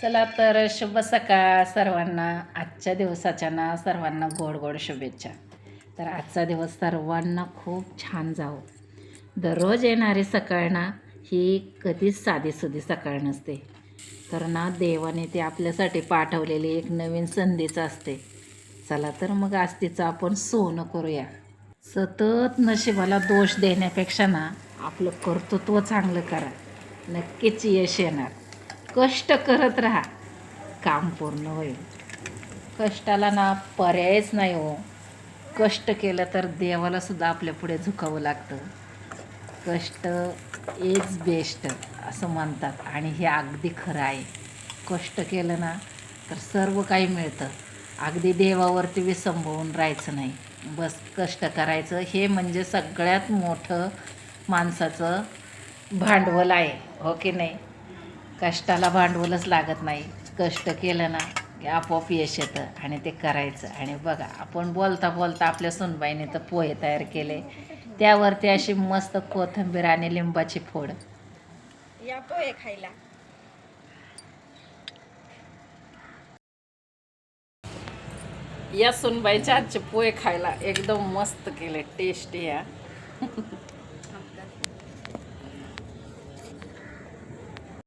चला तर शुभ सकाळ सर्वांना. आजच्या दिवसाच्या ना सर्वांना गोड गोड शुभेच्छा. तर आजचा दिवस सर्वांना खूप छान जावो. दररोज येणारी सकाळ ना ही कधीच साधीसुधी सकाळ नसते. तर ना देवाने ती आपल्यासाठी पाठवलेली एक नवीन संधीच असते. चला तर मग आज तिचं आपण सोनं करूया. सतत नशिबाला दोष देण्यापेक्षा ना आपलं कर्तृत्व चांगलं करा, नक्कीच यश येणार. कष्ट करत राहा, काम पूर्ण होईल. कष्टाला ना पर्यायच नाही हो. कष्ट केलं तर देवाला सुद्धा आपल्या पुढे झुकावं लागतं. कष्ट इज बेस्ट असं म्हणतात आणि हे अगदी खरं आहे. कष्ट केलं ना तर सर्व काही मिळतं. अगदी देवावरती विसंबून राहायचं नाही. बस कष्ट करायचं, हे म्हणजे सगळ्यात मोठं माणसाचं भांडवल आहे, हो की नाही? कष्टाला भांडवलच लागत नाही. कष्ट केलं ना की आपोआप यश येतं आणि ते करायचं. आणि बघा, आपण बोलता बोलता आपल्या सुनबाईने तर पोहे तयार केले, त्यावरती अशी मस्त कोथिंबीर आणि लिंबाची फोड. या पोहे खायला. या सुनबाईच्या आजचे पोहे खायला एकदम मस्त केले, टेस्टी या.